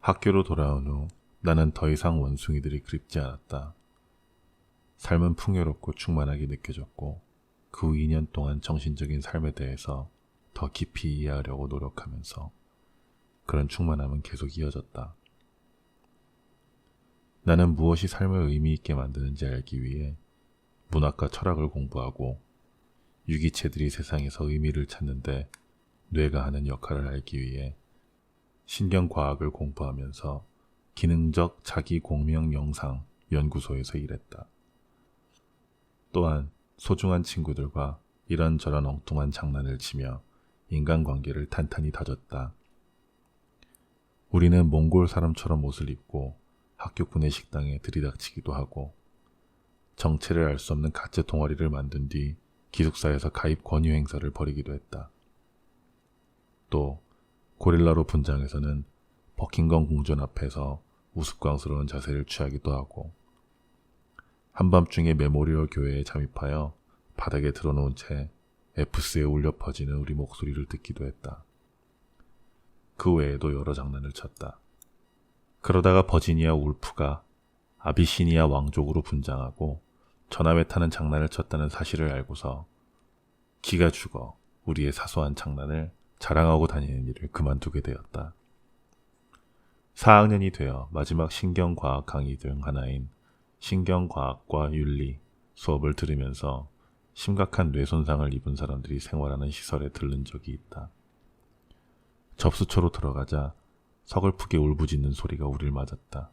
학교로 돌아온 후 나는 더 이상 원숭이들이 그립지 않았다. 삶은 풍요롭고 충만하게 느껴졌고 그 후 2년 동안 정신적인 삶에 대해서 더 깊이 이해하려고 노력하면서 그런 충만함은 계속 이어졌다. 나는 무엇이 삶을 의미 있게 만드는지 알기 위해 문학과 철학을 공부하고 유기체들이 세상에서 의미를 찾는데 뇌가 하는 역할을 알기 위해 신경과학을 공부하면서 기능적 자기공명 영상 연구소에서 일했다. 또한 소중한 친구들과 이런저런 엉뚱한 장난을 치며 인간관계를 탄탄히 다졌다. 우리는 몽골 사람처럼 옷을 입고 학교 구내식당에 들이닥치기도 하고 정체를 알 수 없는 가짜 동아리를 만든 뒤 기숙사에서 가입 권유 행사를 벌이기도 했다. 또 고릴라로 분장해서는 버킹엄 궁전 앞에서 우스꽝스러운 자세를 취하기도 하고 한밤중에 메모리얼 교회에 잠입하여 바닥에 드러놓은 채 F스에 울려 퍼지는 우리 목소리를 듣기도 했다. 그 외에도 여러 장난을 쳤다. 그러다가 버지니아 울프가 아비시니아 왕족으로 분장하고 전함에 타는 장난을 쳤다는 사실을 알고서 기가 죽어 우리의 사소한 장난을 자랑하고 다니는 일을 그만두게 되었다. 4학년이 되어 마지막 신경과학 강의 중 하나인 신경과학과 윤리 수업을 들으면서 심각한 뇌손상을 입은 사람들이 생활하는 시설에 들른 적이 있다. 접수처로 들어가자 서글프게 울부짖는 소리가 우릴 맞았다.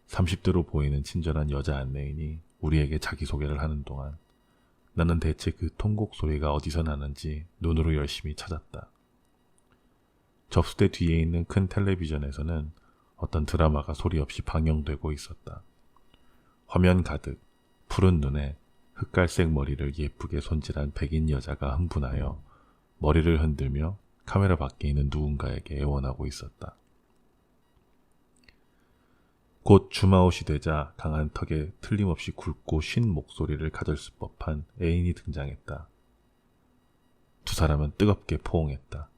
30대로 보이는 친절한 여자 안내인이 우리에게 자기소개를 하는 동안 나는 대체 그 통곡 소리가 어디서 나는지 눈으로 열심히 찾았다. 접수대 뒤에 있는 큰 텔레비전에서는 어떤 드라마가 소리 없이 방영되고 있었다. 화면 가득 푸른 눈에 흑갈색 머리를 예쁘게 손질한 백인 여자가 흥분하여 머리를 흔들며 카메라 밖에 있는 누군가에게 애원하고 있었다. 곧 줌아웃이 되자 강한 턱에 틀림없이 굵고 쉰 목소리를 가졌을 법한 애인이 등장했다. 두 사람은 뜨겁게 포옹했다.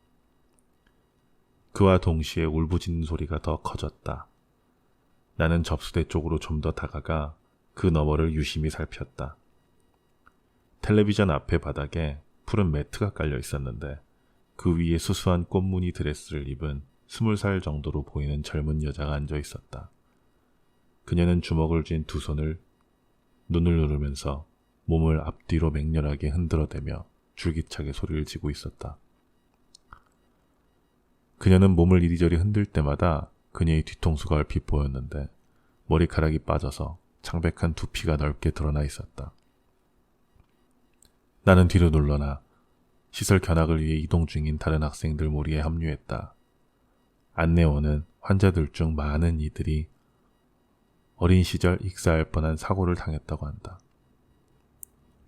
그와 동시에 울부짖는 소리가 더 커졌다. 나는 접수대 쪽으로 좀 더 다가가 그 너머를 유심히 살폈다. 텔레비전 앞에 바닥에 푸른 매트가 깔려 있었는데 그 위에 수수한 꽃무늬 드레스를 입은 20살 정도로 보이는 젊은 여자가 앉아 있었다. 그녀는 주먹을 쥔 두 손을 눈을 누르면서 몸을 앞뒤로 맹렬하게 흔들어대며 줄기차게 소리를 지고 있었다. 그녀는 몸을 이리저리 흔들 때마다 그녀의 뒤통수가 얼핏 보였는데 머리카락이 빠져서 창백한 두피가 넓게 드러나 있었다. 나는 뒤로 물러나 시설 견학을 위해 이동 중인 다른 학생들 무리에 합류했다. 안내원은 환자들 중 많은 이들이 어린 시절 익사할 뻔한 사고를 당했다고 한다.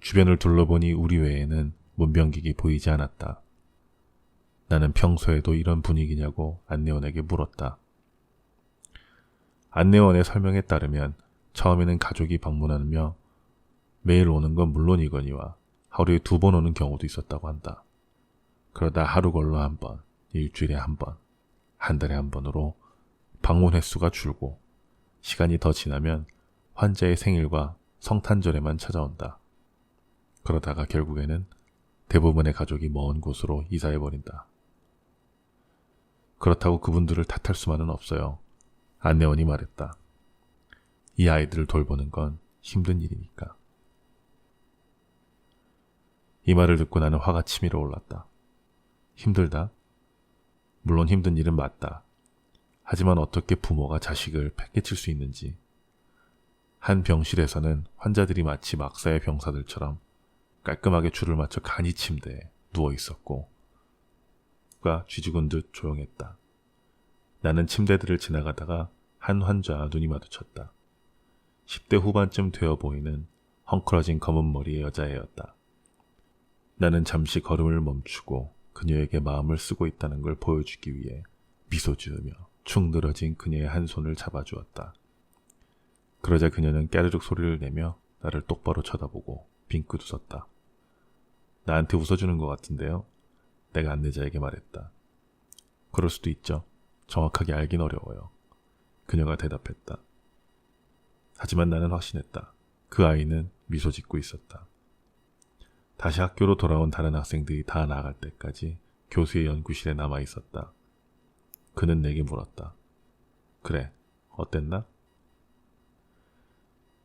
주변을 둘러보니 우리 외에는 문병객이 보이지 않았다. 나는 평소에도 이런 분위기냐고 안내원에게 물었다. 안내원의 설명에 따르면 처음에는 가족이 방문하며 매일 오는 건 물론이거니와 하루에 2번 오는 경우도 있었다고 한다. 그러다 하루 걸러 1번, 일주일에 1번, 한 달에 1번으로 방문 횟수가 줄고 시간이 더 지나면 환자의 생일과 성탄절에만 찾아온다. 그러다가 결국에는 대부분의 가족이 먼 곳으로 이사해버린다. 그렇다고 그분들을 탓할 수만은 없어요. 안내원이 말했다. 이 아이들을 돌보는 건 힘든 일이니까. 이 말을 듣고 나는 화가 치밀어 올랐다. 힘들다? 물론 힘든 일은 맞다. 하지만 어떻게 부모가 자식을 패기칠 수 있는지. 한 병실에서는 환자들이 마치 막사의 병사들처럼 깔끔하게 줄을 맞춰 간이 침대에 누워 있었고 가 쥐죽은 듯 조용했다. 나는 침대들을 지나가다가 한 환자와 눈이 마주쳤다. 10대 후반쯤 되어 보이는 헝클어진 검은 머리의 여자애였다. 나는 잠시 걸음을 멈추고 그녀에게 마음을 쓰고 있다는 걸 보여주기 위해 미소 지으며 축 늘어진 그녀의 한 손을 잡아주었다. 그러자 그녀는 깨르륵 소리를 내며 나를 똑바로 쳐다보고 빙긋 웃었다. 나한테 웃어주는 것 같은데요? 내가 안내자에게 말했다. 그럴 수도 있죠. 정확하게 알긴 어려워요. 그녀가 대답했다. 하지만 나는 확신했다. 그 아이는 미소 짓고 있었다. 다시 학교로 돌아온 다른 학생들이 다 나갈 때까지 교수의 연구실에 남아 있었다. 그는 내게 물었다. 그래, 어땠나?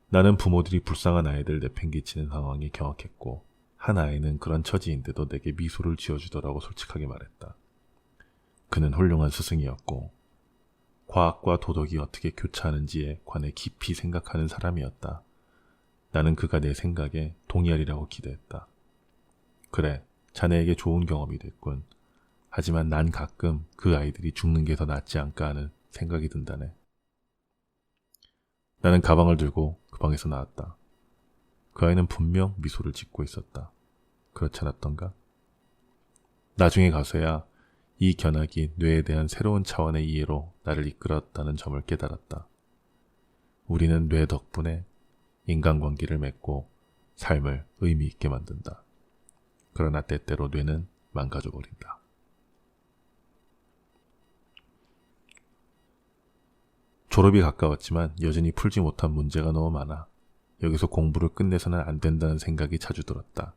나는 부모들이 불쌍한 아이들 내팽개치는 상황이 경악했고 한 아이는 그런 처지인데도 내게 미소를 지어주더라고 솔직하게 말했다. 그는 훌륭한 스승이었고 과학과 도덕이 어떻게 교차하는지에 관해 깊이 생각하는 사람이었다. 나는 그가 내 생각에 동의하리라고 기대했다. 그래, 자네에게 좋은 경험이 됐군. 하지만 난 가끔 그 아이들이 죽는 게 더 낫지 않까 하는 생각이 든다네. 나는 가방을 들고 그 방에서 나왔다. 그 아이는 분명 미소를 짓고 있었다. 그렇지 않았던가? 나중에 가서야 이 견학이 뇌에 대한 새로운 차원의 이해로 나를 이끌었다는 점을 깨달았다. 우리는 뇌 덕분에 인간관계를 맺고 삶을 의미 있게 만든다. 그러나 때때로 뇌는 망가져버린다. 졸업이 가까웠지만 여전히 풀지 못한 문제가 너무 많아 여기서 공부를 끝내서는 안 된다는 생각이 자주 들었다.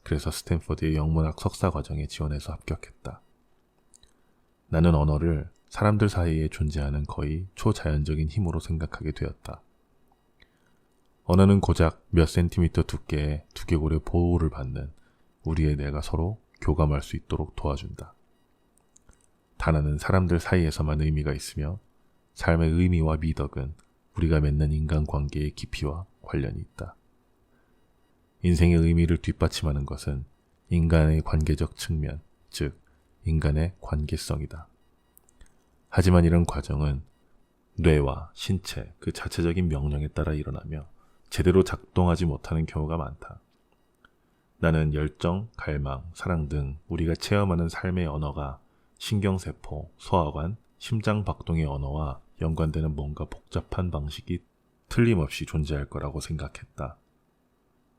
그래서 스탠퍼드의 영문학 석사 과정에 지원해서 합격했다. 나는 언어를 사람들 사이에 존재하는 거의 초자연적인 힘으로 생각하게 되었다. 언어는 고작 몇 센티미터 두께의 두개골의 보호를 받는 우리의 뇌가 서로 교감할 수 있도록 도와준다. 단어는 사람들 사이에서만 의미가 있으며 삶의 의미와 미덕은 우리가 맺는 인간관계의 깊이와 관련이 있다. 인생의 의미를 뒷받침하는 것은 인간의 관계적 측면, 즉 인간의 관계성이다. 하지만 이런 과정은 뇌와 신체 그 자체적인 명령에 따라 일어나며 제대로 작동하지 못하는 경우가 많다. 나는 열정, 갈망, 사랑 등 우리가 체험하는 삶의 언어가 신경세포, 소화관, 심장박동의 언어와 연관되는 뭔가 복잡한 방식이 틀림없이 존재할 거라고 생각했다.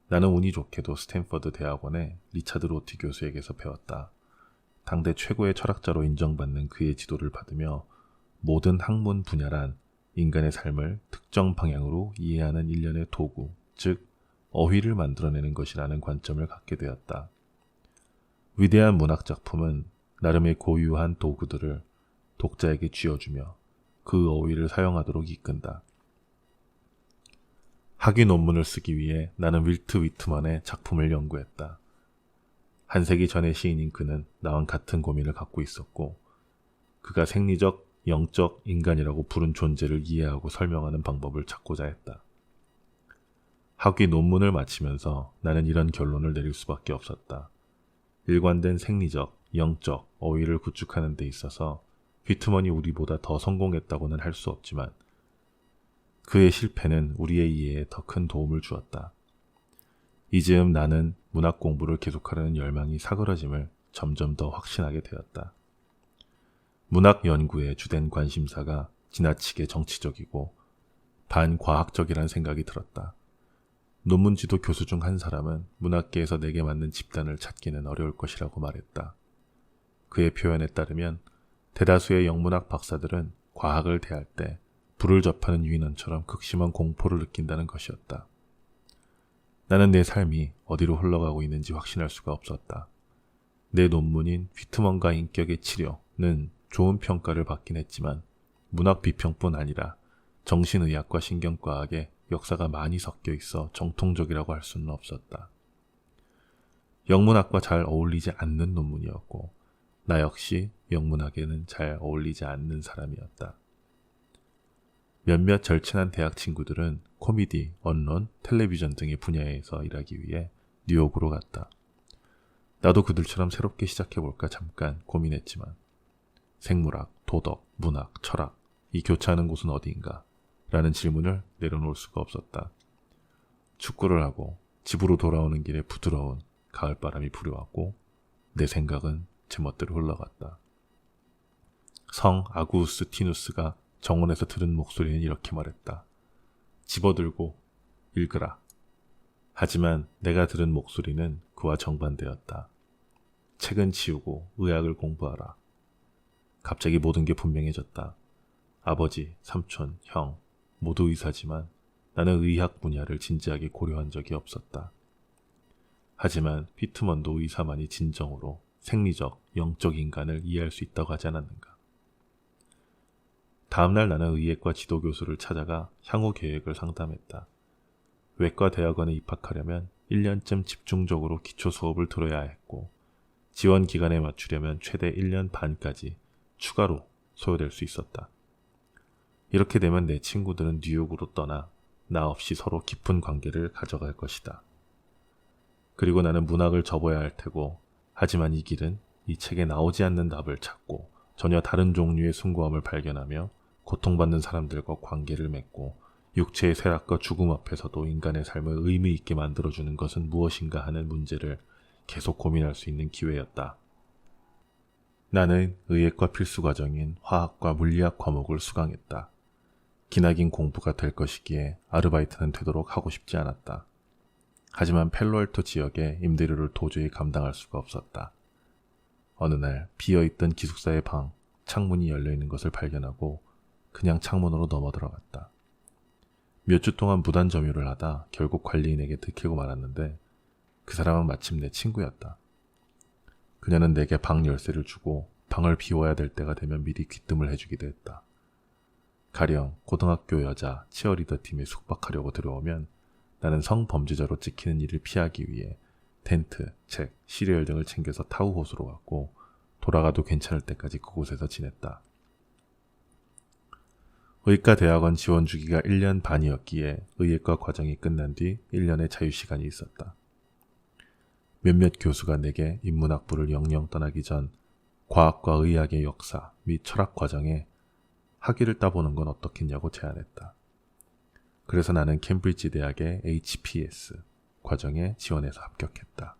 나는 운이 좋게도 스탠퍼드 대학원의 리차드 로티 교수에게서 배웠다. 당대 최고의 철학자로 인정받는 그의 지도를 받으며 모든 학문 분야란 인간의 삶을 특정 방향으로 이해하는 일련의 도구, 즉 어휘를 만들어내는 것이라는 관점을 갖게 되었다. 위대한 문학작품은 나름의 고유한 도구들을 독자에게 쥐어주며 그 어휘를 사용하도록 이끈다. 학위 논문을 쓰기 위해 나는 윌트 위트만의 작품을 연구했다. 한 세기 전의 시인인 그는 나와 같은 고민을 갖고 있었고 그가 생리적, 영적 인간이라고 부른 존재를 이해하고 설명하는 방법을 찾고자 했다. 학위 논문을 마치면서 나는 이런 결론을 내릴 수밖에 없었다. 일관된 생리적, 영적 어휘를 구축하는 데 있어서 휘트먼이 우리보다 더 성공했다고는 할 수 없지만 그의 실패는 우리의 이해에 더 큰 도움을 주었다. 이즈음 나는 문학 공부를 계속하려는 열망이 사그러짐을 점점 더 확신하게 되었다. 문학 연구의 주된 관심사가 지나치게 정치적이고 반과학적이라는 생각이 들었다. 논문지도 교수 중 한 사람은 문학계에서 내게 맞는 집단을 찾기는 어려울 것이라고 말했다. 그의 표현에 따르면 대다수의 영문학 박사들은 과학을 대할 때 불을 접하는 유인원처럼 극심한 공포를 느낀다는 것이었다. 나는 내 삶이 어디로 흘러가고 있는지 확신할 수가 없었다. 내 논문인 휘트먼과 인격의 치료는 좋은 평가를 받긴 했지만 문학 비평뿐 아니라 정신의학과 신경과학에 역사가 많이 섞여 있어 정통적이라고 할 수는 없었다. 영문학과 잘 어울리지 않는 논문이었고 나 역시 영문학에는 잘 어울리지 않는 사람이었다. 몇몇 절친한 대학 친구들은 코미디, 언론, 텔레비전 등의 분야에서 일하기 위해 뉴욕으로 갔다. 나도 그들처럼 새롭게 시작해볼까 잠깐 고민했지만 생물학, 도덕, 문학, 철학, 이 교차하는 곳은 어디인가? 라는 질문을 내려놓을 수가 없었다. 축구를 하고 집으로 돌아오는 길에 부드러운 가을바람이 불어왔고 내 생각은 제멋대로 흘러갔다. 성 아구스티누스가 정원에서 들은 목소리는 이렇게 말했다. 집어들고 읽으라. 하지만 내가 들은 목소리는 그와 정반대였다. 책은 치우고 의학을 공부하라. 갑자기 모든 게 분명해졌다. 아버지, 삼촌, 형 모두 의사지만 나는 의학 분야를 진지하게 고려한 적이 없었다. 하지만 피트먼도 의사만이 진정으로 생리적, 영적 인간을 이해할 수 있다고 하지 않았는가. 다음날 나는 의예과 지도교수를 찾아가 향후 계획을 상담했다. 외과 대학원에 입학하려면 1년쯤 집중적으로 기초 수업을 들어야 했고 지원 기간에 맞추려면 최대 1년 반까지 추가로 소요될 수 있었다. 이렇게 되면 내 친구들은 뉴욕으로 떠나 나 없이 서로 깊은 관계를 가져갈 것이다. 그리고 나는 문학을 접어야 할 테고 하지만 이 길은 이 책에 나오지 않는 답을 찾고 전혀 다른 종류의 숭고함을 발견하며 고통받는 사람들과 관계를 맺고 육체의 쇠락과 죽음 앞에서도 인간의 삶을 의미 있게 만들어주는 것은 무엇인가 하는 문제를 계속 고민할 수 있는 기회였다. 나는 의예과 필수 과정인 화학과 물리학 과목을 수강했다. 기나긴 공부가 될 것이기에 아르바이트는 되도록 하고 싶지 않았다. 하지만 펠로알토 지역의 임대료를 도저히 감당할 수가 없었다. 어느 날 비어있던 기숙사의 방 창문이 열려있는 것을 발견하고 그냥 창문으로 넘어 들어갔다. 몇 주 동안 무단 점유를 하다 결국 관리인에게 들키고 말았는데 그 사람은 마침 내 친구였다. 그녀는 내게 방 열쇠를 주고 방을 비워야 될 때가 되면 미리 귀뜸을 해주기도 했다. 가령 고등학교 여자 치어리더 팀에 숙박하려고 들어오면 나는 성범죄자로 찍히는 일을 피하기 위해 텐트, 책, 시리얼 등을 챙겨서 타우호수로 갔고 돌아가도 괜찮을 때까지 그곳에서 지냈다. 의과 대학원 지원 주기가 1년 반이었기에 의예과 과정이 끝난 뒤 1년의 자유시간이 있었다. 몇몇 교수가 내게 인문학부를 영영 떠나기 전 과학과 의학의 역사 및 철학 과정에 학위를 따보는 건 어떻겠냐고 제안했다. 그래서 나는 캠브리지 대학의 HPS 과정에 지원해서 합격했다.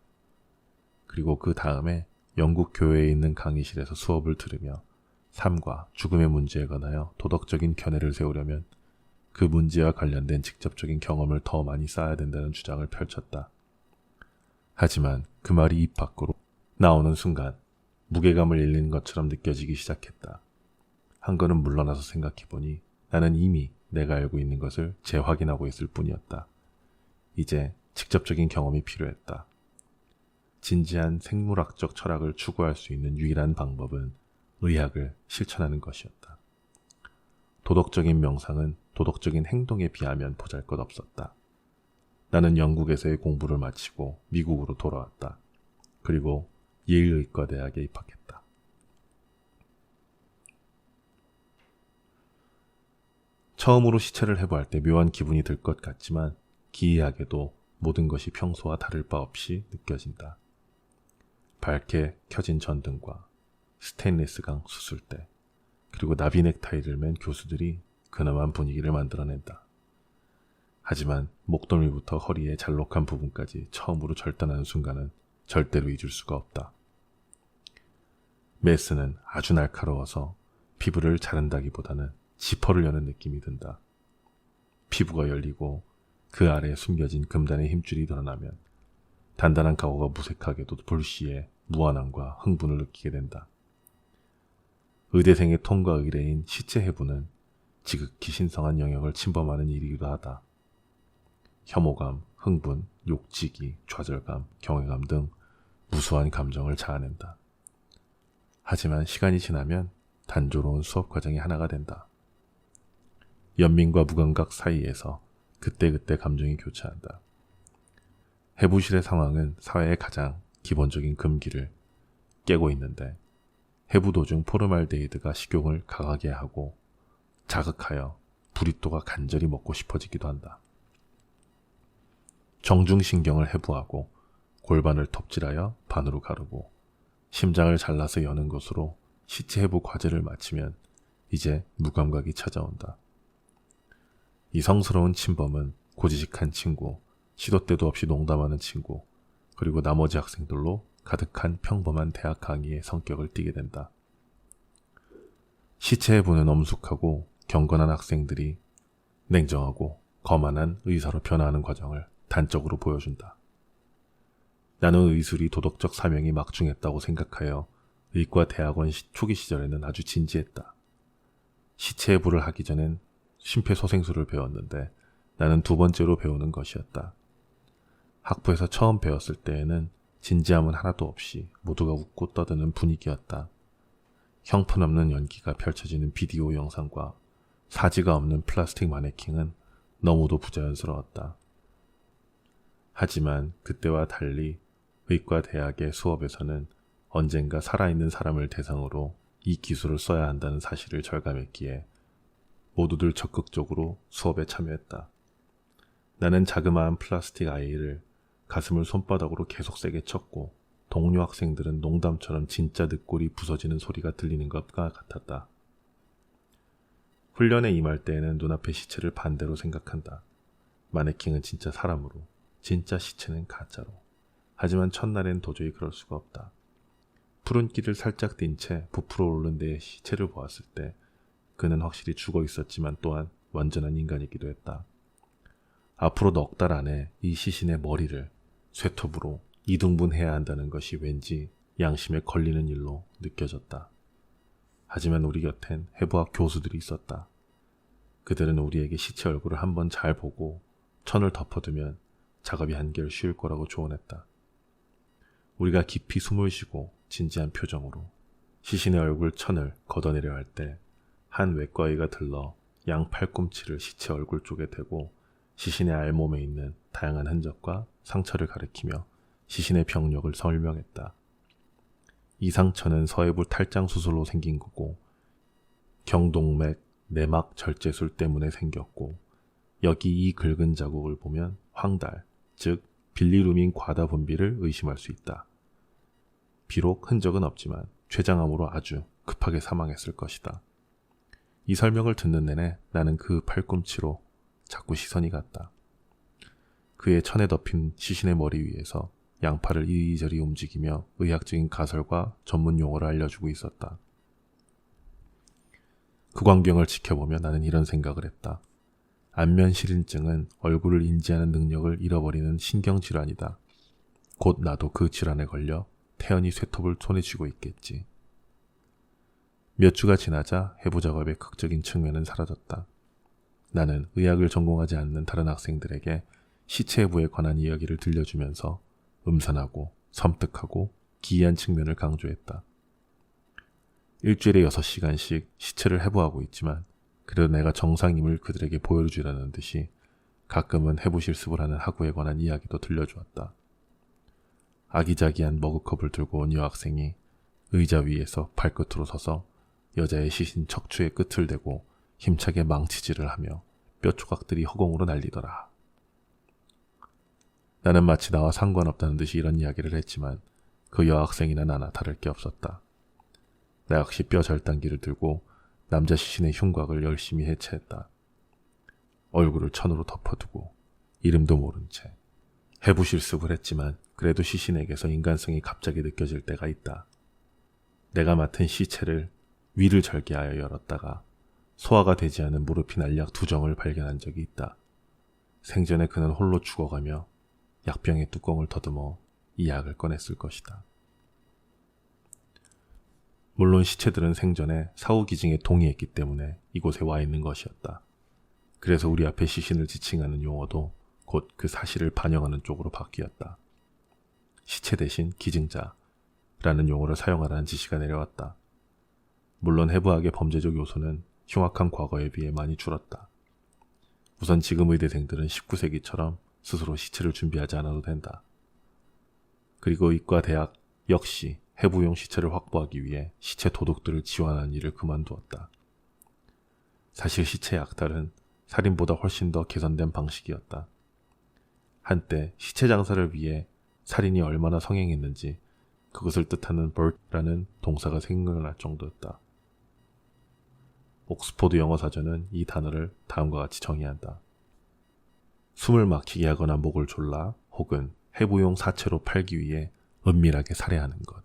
그리고 그 다음에 영국 교회에 있는 강의실에서 수업을 들으며 삶과 죽음의 문제에 관하여 도덕적인 견해를 세우려면 그 문제와 관련된 직접적인 경험을 더 많이 쌓아야 된다는 주장을 펼쳤다. 하지만 그 말이 입 밖으로 나오는 순간 무게감을 잃는 것처럼 느껴지기 시작했다. 한 걸음 물러나서 생각해보니 나는 이미 내가 알고 있는 것을 재확인하고 있을 뿐이었다. 이제 직접적인 경험이 필요했다. 진지한 생물학적 철학을 추구할 수 있는 유일한 방법은 의학을 실천하는 것이었다. 도덕적인 명상은 도덕적인 행동에 비하면 보잘것없었다. 나는 영국에서의 공부를 마치고 미국으로 돌아왔다. 그리고 예일 의과대학에 입학했다. 처음으로 시체를 해부할 때 묘한 기분이 들 것 같지만 기이하게도 모든 것이 평소와 다를 바 없이 느껴진다. 밝게 켜진 전등과 스테인리스강 수술대, 그리고 나비 넥타이를 맨 교수들이 근엄한 분위기를 만들어낸다. 하지만 목덜미부터 허리의 잘록한 부분까지 처음으로 절단하는 순간은 절대로 잊을 수가 없다. 메스는 아주 날카로워서 피부를 자른다기보다는 지퍼를 여는 느낌이 든다. 피부가 열리고 그 아래에 숨겨진 금단의 힘줄이 드러나면 단단한 각오가 무색하게도 불시에 무안함과 흥분을 느끼게 된다. 의대생의 통과 의례인 시체 해부는 지극히 신성한 영역을 침범하는 일이기도 하다. 혐오감, 흥분, 욕지기, 좌절감, 경외감 등 무수한 감정을 자아낸다. 하지만 시간이 지나면 단조로운 수업 과정이 하나가 된다. 연민과 무감각 사이에서 그때그때 감정이 교차한다. 해부실의 상황은 사회의 가장 기본적인 금기를 깨고 있는데 해부 도중 포르말데히드가 식욕을 강하게 하고 자극하여 브리또가 간절히 먹고 싶어지기도 한다. 정중신경을 해부하고 골반을 톱질하여 반으로 가르고 심장을 잘라서 여는 것으로 시체 해부 과제를 마치면 이제 무감각이 찾아온다. 이 성스러운 침범은 고지식한 친구, 시도 때도 없이 농담하는 친구, 그리고 나머지 학생들로 가득한 평범한 대학 강의의 성격을 띠게 된다. 시체 해부는 엄숙하고 경건한 학생들이 냉정하고 거만한 의사로 변화하는 과정을 단적으로 보여준다. 나는 의술이 도덕적 사명이 막중했다고 생각하여 의과 대학원 초기 시절에는 아주 진지했다. 시체 해부를 하기 전엔 심폐소생술을 배웠는데 나는 두 번째로 배우는 것이었다. 학부에서 처음 배웠을 때에는 진지함은 하나도 없이 모두가 웃고 떠드는 분위기였다. 형편없는 연기가 펼쳐지는 비디오 영상과 사지가 없는 플라스틱 마네킹은 너무도 부자연스러웠다. 하지만 그때와 달리 의과 대학의 수업에서는 언젠가 살아있는 사람을 대상으로 이 기술을 써야 한다는 사실을 절감했기에 모두들 적극적으로 수업에 참여했다. 나는 자그마한 플라스틱 아이를 가슴을 손바닥으로 계속 세게 쳤고 동료 학생들은 농담처럼 진짜 늑골이 부서지는 소리가 들리는 것과 같았다. 훈련에 임할 때에는 눈앞의 시체를 반대로 생각한다. 마네킹은 진짜 사람으로, 진짜 시체는 가짜로. 하지만 첫날엔 도저히 그럴 수가 없다. 푸른 길을 살짝 띈 채 부풀어 오르는 내 시체를 보았을 때 그는 확실히 죽어 있었지만 또한 완전한 인간이기도 했다. 앞으로 넉 달 안에 이 시신의 머리를 쇠톱으로 이등분해야 한다는 것이 왠지 양심에 걸리는 일로 느껴졌다. 하지만 우리 곁엔 해부학 교수들이 있었다. 그들은 우리에게 시체 얼굴을 한번 잘 보고 천을 덮어두면 작업이 한결 쉬울 거라고 조언했다. 우리가 깊이 숨을 쉬고 진지한 표정으로 시신의 얼굴 천을 걷어내려 할 때 한 외과의가 들러 양 팔꿈치를 시체 얼굴 쪽에 대고 시신의 알몸에 있는 다양한 흔적과 상처를 가리키며 시신의 병력을 설명했다. 이 상처는 서해부 탈장 수술로 생긴 거고 경동맥 내막 절제술 때문에 생겼고 여기 이 긁은 자국을 보면 황달, 즉 빌리루빈 과다 분비를 의심할 수 있다. 비록 흔적은 없지만 췌장암으로 아주 급하게 사망했을 것이다. 이 설명을 듣는 내내 나는 그 팔꿈치로 자꾸 시선이 갔다. 그의 천에 덮인 시신의 머리 위에서 양팔을 이리저리 움직이며 의학적인 가설과 전문 용어를 알려주고 있었다. 그 광경을 지켜보며 나는 이런 생각을 했다. 안면실인증은 얼굴을 인지하는 능력을 잃어버리는 신경질환이다. 곧 나도 그 질환에 걸려 태연히 쇠톱을 손에 쥐고 있겠지. 몇 주가 지나자 해부 작업의 극적인 측면은 사라졌다. 나는 의학을 전공하지 않는 다른 학생들에게 시체 해부에 관한 이야기를 들려주면서 음산하고 섬뜩하고 기이한 측면을 강조했다. 일주일에 6시간씩 시체를 해부하고 있지만 그래도 내가 정상임을 그들에게 보여주려는 듯이 가끔은 해부 실습을 하는 학우에 관한 이야기도 들려주었다. 아기자기한 머그컵을 들고 온 여학생이 의자 위에서 발끝으로 서서 여자의 시신 척추의 끝을 대고 힘차게 망치질을 하며 뼈 조각들이 허공으로 날리더라. 나는 마치 나와 상관없다는 듯이 이런 이야기를 했지만 그 여학생이나 나나 다를 게 없었다. 나 역시 뼈 절단기를 들고 남자 시신의 흉곽을 열심히 해체했다. 얼굴을 천으로 덮어두고 이름도 모른 채 해부 실습을 했지만 그래도 시신에게서 인간성이 갑자기 느껴질 때가 있다. 내가 맡은 시체를 위를 절개하여 열었다가 소화가 되지 않은 무르핀 알약 2정을 발견한 적이 있다. 생전에 그는 홀로 죽어가며 약병의 뚜껑을 더듬어 이 약을 꺼냈을 것이다. 물론 시체들은 생전에 사후기증에 동의했기 때문에 이곳에 와 있는 것이었다. 그래서 우리 앞에 시신을 지칭하는 용어도 곧 그 사실을 반영하는 쪽으로 바뀌었다. 시체 대신 기증자라는 용어를 사용하라는 지시가 내려왔다. 물론 해부학의 범죄적 요소는 흉악한 과거에 비해 많이 줄었다. 우선 지금 의대생들은 19세기처럼 스스로 시체를 준비하지 않아도 된다. 그리고 의과 대학 역시 해부용 시체를 확보하기 위해 시체 도둑들을 지원하는 일을 그만두었다. 사실 시체 약탈은 살인보다 훨씬 더 개선된 방식이었다. 한때 시체 장사를 위해 살인이 얼마나 성행했는지 그것을 뜻하는 burt라는 동사가 생각날 정도였다. 옥스포드 영어사전은 이 단어를 다음과 같이 정의한다. 숨을 막히게 하거나 목을 졸라 혹은 해부용 사체로 팔기 위해 은밀하게 살해하는 것.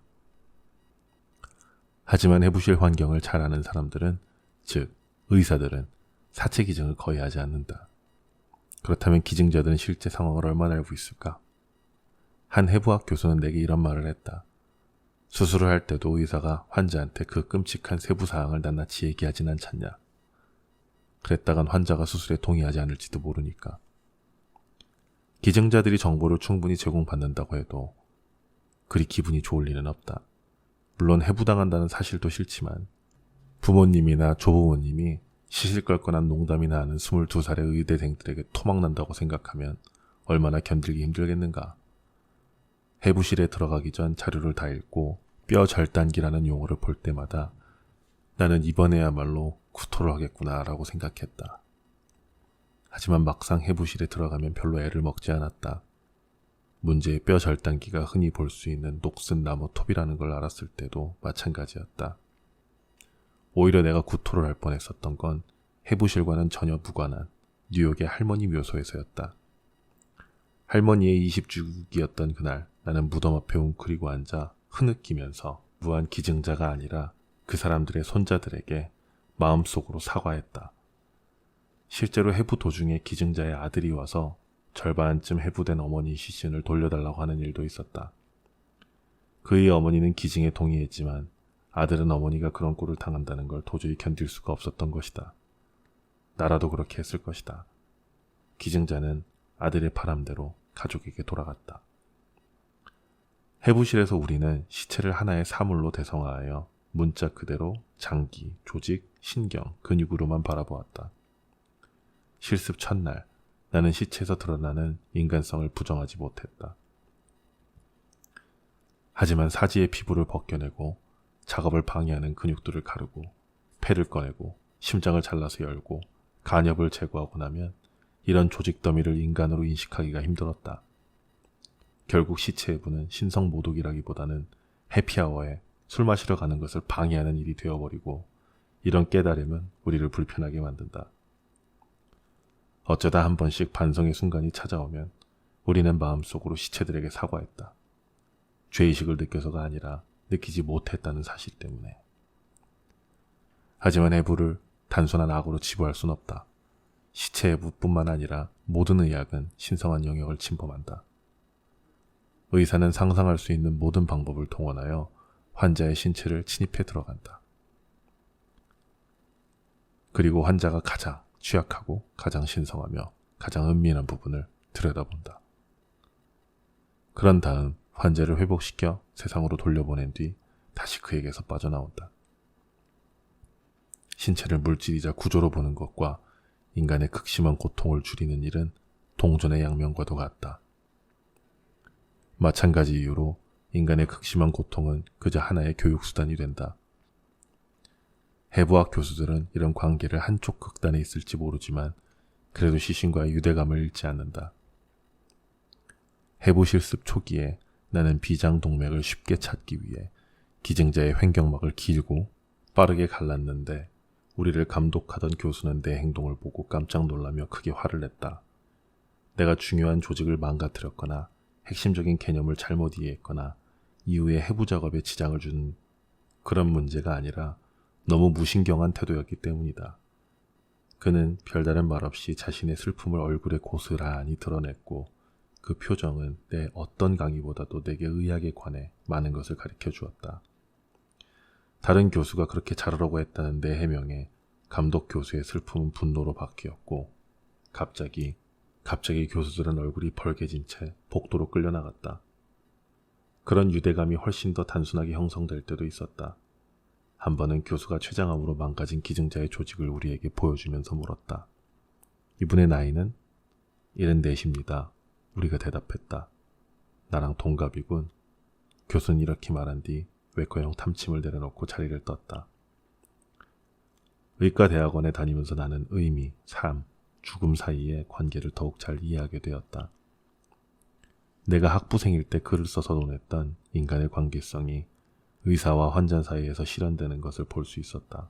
하지만 해부실 환경을 잘 아는 사람들은, 즉 의사들은 사체 기증을 거의 하지 않는다. 그렇다면 기증자들은 실제 상황을 얼마나 알고 있을까? 한 해부학 교수는 내게 이런 말을 했다. 수술을 할 때도 의사가 환자한테 그 끔찍한 세부 사항을 낱낱이 얘기하진 않잖냐. 그랬다간 환자가 수술에 동의하지 않을지도 모르니까. 기증자들이 정보를 충분히 제공받는다고 해도 그리 기분이 좋을 리는 없다. 물론 해부당한다는 사실도 싫지만 부모님이나 조부모님이 시시껄껄한 농담이나 하는 22살의 의대생들에게 토막난다고 생각하면 얼마나 견디기 힘들겠는가. 해부실에 들어가기 전 자료를 다 읽고 뼈 절단기라는 용어를 볼 때마다 나는 이번에야말로 구토를 하겠구나 라고 생각했다. 하지만 막상 해부실에 들어가면 별로 애를 먹지 않았다. 문제의 뼈 절단기가 흔히 볼 수 있는 녹슨 나무 톱이라는 걸 알았을 때도 마찬가지였다. 오히려 내가 구토를 할 뻔했었던 건 해부실과는 전혀 무관한 뉴욕의 할머니 묘소에서였다. 할머니의 20주기였던 그날 나는 무덤 앞에 웅크리고 앉아 흐느끼면서 무한 기증자가 아니라 그 사람들의 손자들에게 마음속으로 사과했다. 실제로 해부 도중에 기증자의 아들이 와서 절반쯤 해부된 어머니 시신을 돌려달라고 하는 일도 있었다. 그의 어머니는 기증에 동의했지만 아들은 어머니가 그런 꼴을 당한다는 걸 도저히 견딜 수가 없었던 것이다. 나라도 그렇게 했을 것이다. 기증자는 아들의 바람대로 가족에게 돌아갔다. 해부실에서 우리는 시체를 하나의 사물로 대성화하여 문자 그대로 장기, 조직, 신경, 근육으로만 바라보았다. 실습 첫날 나는 시체에서 드러나는 인간성을 부정하지 못했다. 하지만 사지의 피부를 벗겨내고 작업을 방해하는 근육들을 가르고 폐를 꺼내고 심장을 잘라서 열고 간엽을 제거하고 나면 이런 조직 더미를 인간으로 인식하기가 힘들었다. 결국 시체의 부는 신성 모독이라기보다는 해피아워에 술 마시러 가는 것을 방해하는 일이 되어버리고 이런 깨달음은 우리를 불편하게 만든다. 어쩌다 한 번씩 반성의 순간이 찾아오면 우리는 마음속으로 시체들에게 사과했다. 죄의식을 느껴서가 아니라 느끼지 못했다는 사실 때문에. 하지만 해부를 단순한 악으로 치부할 순 없다. 시체 해부뿐만 아니라 모든 의학은 신성한 영역을 침범한다. 의사는 상상할 수 있는 모든 방법을 동원하여 환자의 신체를 침입해 들어간다. 그리고 환자가 가장 취약하고 가장 신성하며 가장 은밀한 부분을 들여다본다. 그런 다음 환자를 회복시켜 세상으로 돌려보낸 뒤 다시 그에게서 빠져나온다. 신체를 물질이자 구조로 보는 것과 인간의 극심한 고통을 줄이는 일은 동전의 양면과도 같다. 마찬가지 이유로 인간의 극심한 고통은 그저 하나의 교육수단이 된다. 해부학 교수들은 이런 관계를 한쪽 극단에 있을지 모르지만 그래도 시신과의 유대감을 잃지 않는다. 해부 실습 초기에 나는 비장동맥을 쉽게 찾기 위해 기증자의 횡격막을 길고 빠르게 갈랐는데 우리를 감독하던 교수는 내 행동을 보고 깜짝 놀라며 크게 화를 냈다. 내가 중요한 조직을 망가뜨렸거나 핵심적인 개념을 잘못 이해했거나 이후에 해부 작업에 지장을 준 그런 문제가 아니라 너무 무신경한 태도였기 때문이다. 그는 별다른 말 없이 자신의 슬픔을 얼굴에 고스란히 드러냈고 그 표정은 내 어떤 강의보다도 내게 의학에 관해 많은 것을 가르쳐 주었다. 다른 교수가 그렇게 잘하라고 했다는 내 해명에 감독 교수의 슬픔은 분노로 바뀌었고 갑자기 교수들은 얼굴이 벌개진 채 복도로 끌려나갔다. 그런 유대감이 훨씬 더 단순하게 형성될 때도 있었다. 한 번은 교수가 췌장암으로 망가진 기증자의 조직을 우리에게 보여주면서 물었다. 이분의 나이는? 74입니다. 우리가 대답했다. 나랑 동갑이군. 교수는 이렇게 말한 뒤 외과형 탐침을 내려놓고 자리를 떴다. 의과대학원에 다니면서 나는 의미, 삶, 죽음 사이의 관계를 더욱 잘 이해하게 되었다. 내가 학부생일 때 글을 써서 논했던 인간의 관계성이 의사와 환자 사이에서 실현되는 것을 볼 수 있었다.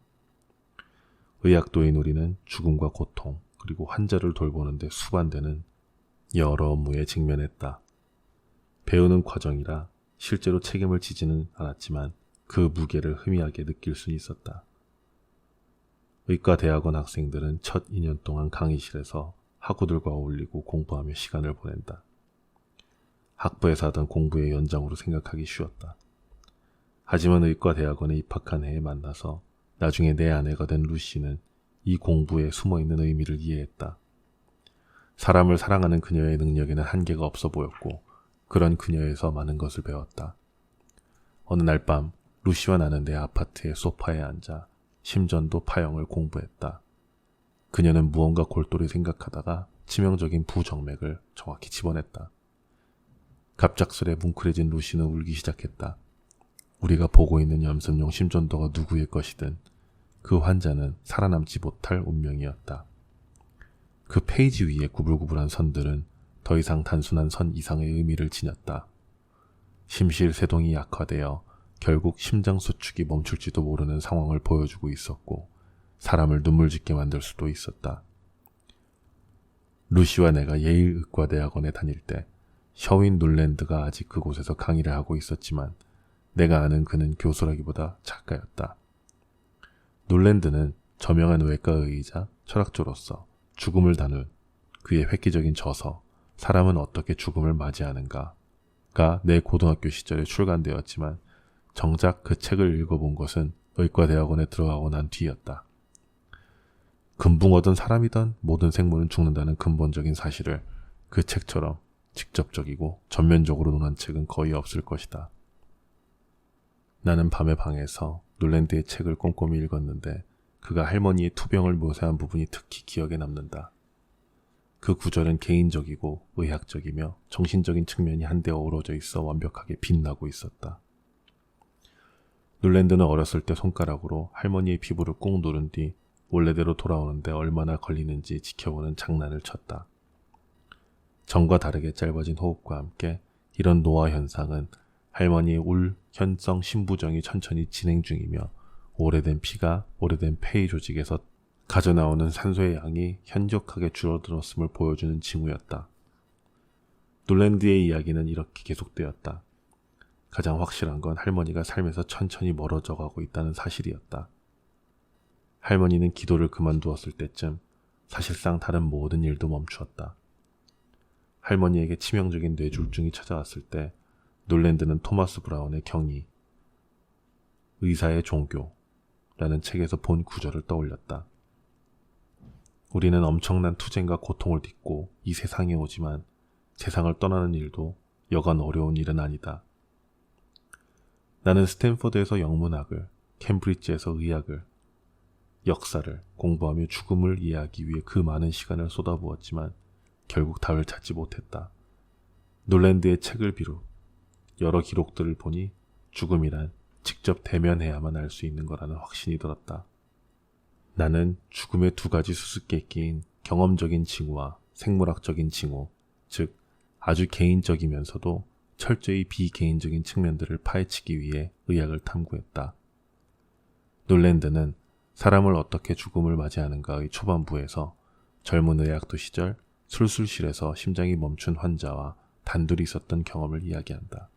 의학도인 우리는 죽음과 고통, 그리고 환자를 돌보는 데 수반되는 여러 업무에 직면했다. 배우는 과정이라 실제로 책임을 지지는 않았지만 그 무게를 희미하게 느낄 수 있었다. 의과대학원 학생들은 첫 2년 동안 강의실에서 학우들과 어울리고 공부하며 시간을 보낸다. 학부에서 하던 공부의 연장으로 생각하기 쉬웠다. 하지만 의과대학원에 입학한 해에 만나서 나중에 내 아내가 된 루시는 이 공부에 숨어있는 의미를 이해했다. 사람을 사랑하는 그녀의 능력에는 한계가 없어 보였고 그런 그녀에서 많은 것을 배웠다. 어느 날 밤 루시와 나는 내 아파트의 소파에 앉아 심전도 파형을 공부했다. 그녀는 무언가 골똘히 생각하다가 치명적인 부정맥을 정확히 집어냈다. 갑작스레 뭉클해진 루시는 울기 시작했다. 우리가 보고 있는 염선용 심전도가 누구의 것이든 그 환자는 살아남지 못할 운명이었다. 그 페이지 위에 구불구불한 선들은 더 이상 단순한 선 이상의 의미를 지녔다. 심실세동이 약화되어 결국 심장수축이 멈출지도 모르는 상황을 보여주고 있었고 사람을 눈물짓게 만들 수도 있었다. 루시와 내가 예일 의과대학원에 다닐 때 셔윈 눌랜드가 아직 그곳에서 강의를 하고 있었지만 내가 아는 그는 교수라기보다 작가였다. 눌랜드는 저명한 외과의이자 철학조로서 죽음을 다룬 그의 획기적인 저서 사람은 어떻게 죽음을 맞이하는가가 내 고등학교 시절에 출간되었지만 정작 그 책을 읽어본 것은 의과대학원에 들어가고 난 뒤였다. 금붕어든 사람이든 모든 생물은 죽는다는 근본적인 사실을 그 책처럼 직접적이고 전면적으로 논한 책은 거의 없을 것이다. 나는 밤에 방에서 눌랜드의 책을 꼼꼼히 읽었는데 그가 할머니의 투병을 묘사한 부분이 특히 기억에 남는다. 그 구절은 개인적이고 의학적이며 정신적인 측면이 한데 어우러져 있어 완벽하게 빛나고 있었다. 눌랜드는 어렸을 때 손가락으로 할머니의 피부를 꾹 누른 뒤 원래대로 돌아오는데 얼마나 걸리는지 지켜보는 장난을 쳤다. 전과 다르게 짧아진 호흡과 함께 이런 노화 현상은 할머니의 울현성 심부정이 천천히 진행 중이며 오래된 피가 오래된 폐의 조직에서 가져나오는 산소의 양이 현격하게 줄어들었음을 보여주는 징후였다. 눌랜드의 이야기는 이렇게 계속되었다. 가장 확실한 건 할머니가 삶에서 천천히 멀어져 가고 있다는 사실이었다. 할머니는 기도를 그만두었을 때쯤 사실상 다른 모든 일도 멈추었다. 할머니에게 치명적인 뇌졸중이 찾아왔을 때 눌랜드는 토마스 브라운의 경이, 의사의 종교라는 책에서 본 구절을 떠올렸다. 우리는 엄청난 투쟁과 고통을 딛고 이 세상에 오지만 세상을 떠나는 일도 여간 어려운 일은 아니다. 나는 스탠퍼드에서 영문학을, 캠브리지에서 의학을, 역사를 공부하며 죽음을 이해하기 위해 그 많은 시간을 쏟아부었지만 결국 답을 찾지 못했다. 눌랜드의 책을 비롯 여러 기록들을 보니 죽음이란 직접 대면해야만 알 수 있는 거라는 확신이 들었다. 나는 죽음의 두 가지 수수께끼인 경험적인 징후와 생물학적인 징후, 즉 아주 개인적이면서도 철저히 비개인적인 측면들을 파헤치기 위해 의학을 탐구했다. 눌랜드는 사람을 어떻게 죽음을 맞이하는가의 초반부에서 젊은 의학도 시절 술술실에서 심장이 멈춘 환자와 단둘이 있었던 경험을 이야기한다.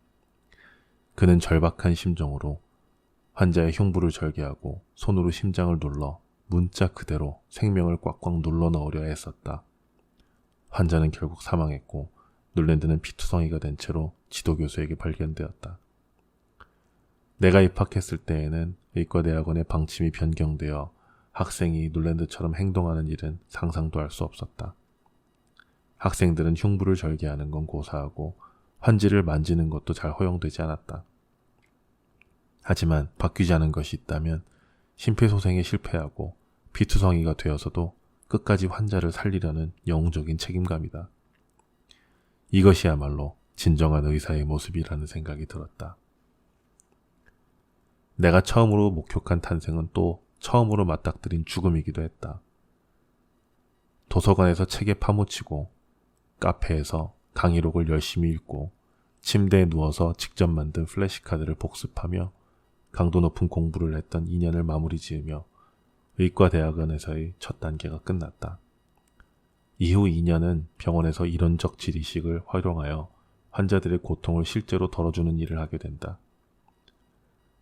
그는 절박한 심정으로 환자의 흉부를 절개하고 손으로 심장을 눌러 문자 그대로 생명을 꽉꽉 눌러 넣으려 했었다. 환자는 결국 사망했고 눌랜드는 피투성이가 된 채로 지도교수에게 발견되었다. 내가 입학했을 때에는 의과대학원의 방침이 변경되어 학생이 눌랜드처럼 행동하는 일은 상상도 할 수 없었다. 학생들은 흉부를 절개하는 건 고사하고 환지를 만지는 것도 잘 허용되지 않았다. 하지만 바뀌지 않은 것이 있다면 심폐소생에 실패하고 피투성이가 되어서도 끝까지 환자를 살리려는 영웅적인 책임감이다. 이것이야말로 진정한 의사의 모습이라는 생각이 들었다. 내가 처음으로 목격한 탄생은 또 처음으로 맞닥뜨린 죽음이기도 했다. 도서관에서 책에 파묻히고 카페에서 강의록을 열심히 읽고 침대에 누워서 직접 만든 플래시카드를 복습하며 강도 높은 공부를 했던 2년을 마무리 지으며 의과대학원에서의 첫 단계가 끝났다. 이후 2년은 병원에서 이론적 지리식을 활용하여 환자들의 고통을 실제로 덜어주는 일을 하게 된다.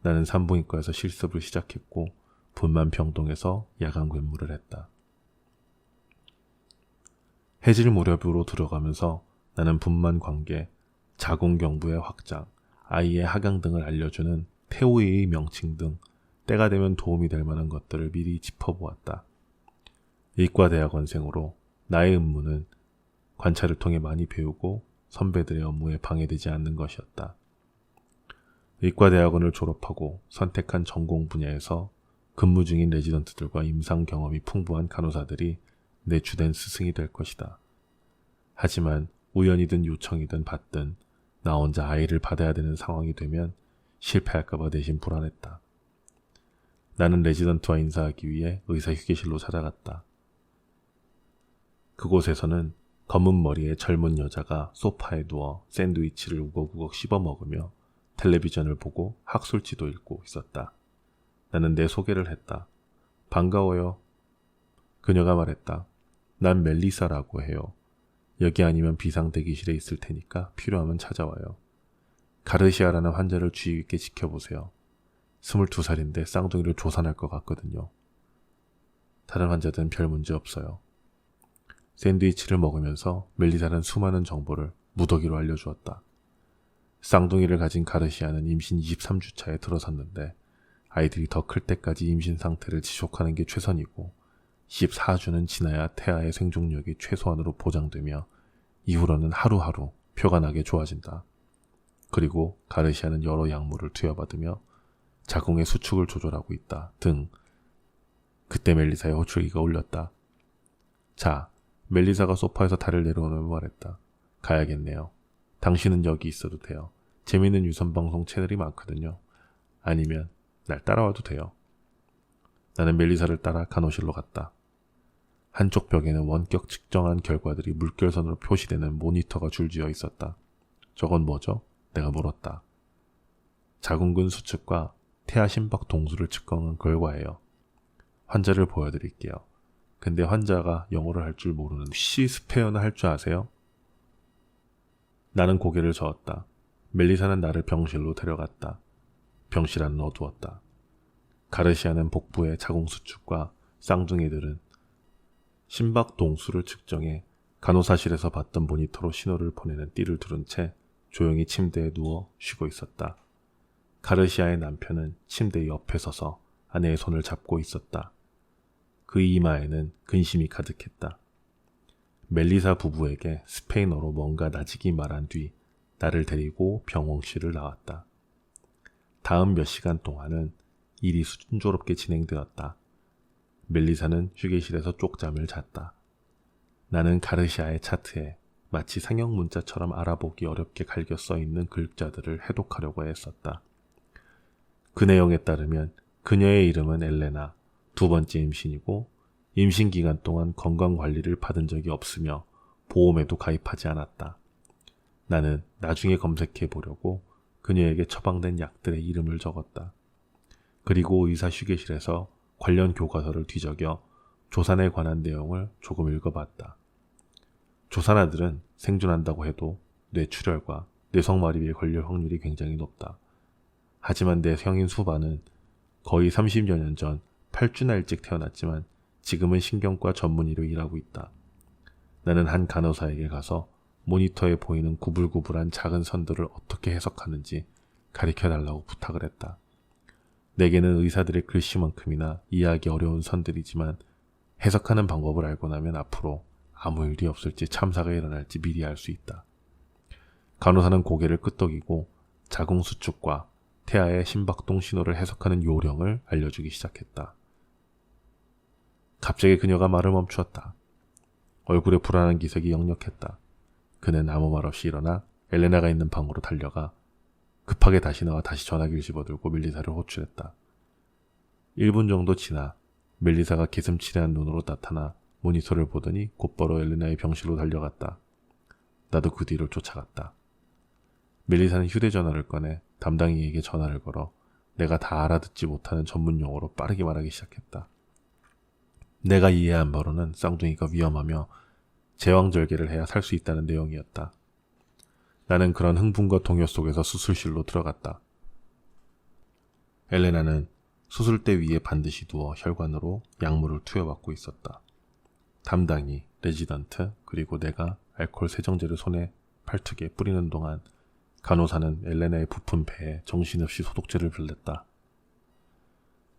나는 산부인과에서 실습을 시작했고 분만병동에서 야간 근무를 했다. 해질 무렵으로 들어가면서 나는 분만 관계, 자궁경부의 확장, 아이의 하강 등을 알려주는 태오이의 명칭 등 때가 되면 도움이 될 만한 것들을 미리 짚어보았다. 의과대학원생으로 나의 임무는 관찰을 통해 많이 배우고 선배들의 업무에 방해되지 않는 것이었다. 의과대학원을 졸업하고 선택한 전공 분야에서 근무 중인 레지던트들과 임상 경험이 풍부한 간호사들이 내 주된 스승이 될 것이다. 하지만 우연이든 요청이든 받든 나 혼자 아이를 받아야 되는 상황이 되면 실패할까봐 내심 불안했다. 나는 레지던트와 인사하기 위해 의사 휴게실로 찾아갔다. 그곳에서는 검은 머리의 젊은 여자가 소파에 누워 샌드위치를 우걱우걱 씹어 먹으며 텔레비전을 보고 학술지도 읽고 있었다. 나는 내 소개를 했다. 반가워요. 그녀가 말했다. 난 멜리사라고 해요. 여기 아니면 비상 대기실에 있을 테니까 필요하면 찾아와요. 가르시아라는 환자를 주의 깊게 지켜보세요. 22살인데 쌍둥이를 조산할 것 같거든요. 다른 환자들은 별 문제 없어요. 샌드위치를 먹으면서 멜리사는 수많은 정보를 무더기로 알려주었다. 쌍둥이를 가진 가르시아는 임신 23주 차에 들어섰는데 아이들이 더 클 때까지 임신 상태를 지속하는 게 최선이고 24주는 지나야 태아의 생존력이 최소한으로 보장되며 이후로는 하루하루 표가 나게 좋아진다. 그리고 가르시아는 여러 약물을 투여받으며 자궁의 수축을 조절하고 있다 등. 그때 멜리사의 호출기가 울렸다. 자, 멜리사가 소파에서 다리를 내려오며 말했다. 가야겠네요. 당신은 여기 있어도 돼요. 재미있는 유선방송 채널이 많거든요. 아니면 날 따라와도 돼요. 나는 멜리사를 따라 간호실로 갔다. 한쪽 벽에는 원격 측정한 결과들이 물결선으로 표시되는 모니터가 줄지어 있었다. 저건 뭐죠? 내가 물었다. 자궁근 수축과 태아 심박 동수를 측정한 결과예요. 환자를 보여드릴게요. 근데 환자가 영어를 할 줄 모르는 시스페어는 할 줄 아세요? 나는 고개를 저었다. 멜리사는 나를 병실로 데려갔다. 병실 안은 어두웠다. 가르시아는 복부의 자궁수축과 쌍둥이들은 심박 동수를 측정해 간호사실에서 봤던 모니터로 신호를 보내는 띠를 두른 채 조용히 침대에 누워 쉬고 있었다. 가르시아의 남편은 침대 옆에 서서 아내의 손을 잡고 있었다. 그 이마에는 근심이 가득했다. 멜리사 부부에게 스페인어로 뭔가 나직이 말한 뒤 나를 데리고 병원실을 나왔다. 다음 몇 시간 동안은 일이 순조롭게 진행되었다. 멜리사는 휴게실에서 쪽잠을 잤다. 나는 가르시아의 차트에 마치 상형 문자처럼 알아보기 어렵게 갈겨 써있는 글자들을 해독하려고 애썼다. 그 내용에 따르면 그녀의 이름은 엘레나, 두 번째 임신이고 임신 기간 동안 건강관리를 받은 적이 없으며 보험에도 가입하지 않았다. 나는 나중에 검색해 보려고 그녀에게 처방된 약들의 이름을 적었다. 그리고 의사 휴게실에서 관련 교과서를 뒤적여 조산에 관한 내용을 조금 읽어봤다. 조산아들은 생존한다고 해도 뇌출혈과 뇌성마비에 걸릴 확률이 굉장히 높다. 하지만 내 성인 수반은 거의 30여 년 전 8주나 일찍 태어났지만 지금은 신경과 전문의로 일하고 있다. 나는 한 간호사에게 가서 모니터에 보이는 구불구불한 작은 선들을 어떻게 해석하는지 가르쳐달라고 부탁을 했다. 내게는 의사들의 글씨만큼이나 이해하기 어려운 선들이지만 해석하는 방법을 알고 나면 앞으로 아무 일이 없을지 참사가 일어날지 미리 알 수 있다. 간호사는 고개를 끄덕이고 자궁수축과 태아의 심박동 신호를 해석하는 요령을 알려주기 시작했다. 갑자기 그녀가 말을 멈추었다. 얼굴에 불안한 기색이 역력했다. 그는 아무 말 없이 일어나 엘레나가 있는 방으로 달려가 급하게 다시 나와 다시 전화기를 집어들고 멜리사를 호출했다. 1분 정도 지나 멜리사가 개슴츠레한 눈으로 나타나 모니터를 보더니 곧바로 엘레나의 병실로 달려갔다. 나도 그 뒤를 쫓아갔다. 멜리사는 휴대전화를 꺼내 담당이에게 전화를 걸어 내가 다 알아듣지 못하는 전문 용어로 빠르게 말하기 시작했다. 내가 이해한 바로는 쌍둥이가 위험하며 제왕절개를 해야 살 수 있다는 내용이었다. 나는 그런 흥분과 동요 속에서 수술실로 들어갔다. 엘레나는 수술대 위에 반드시 누워 혈관으로 약물을 투여받고 있었다. 담당이, 레지던트, 그리고 내가 알코올 세정제를 손에 팔뚝에 뿌리는 동안 간호사는 엘레나의 부푼 배에 정신없이 소독제를 불렸다.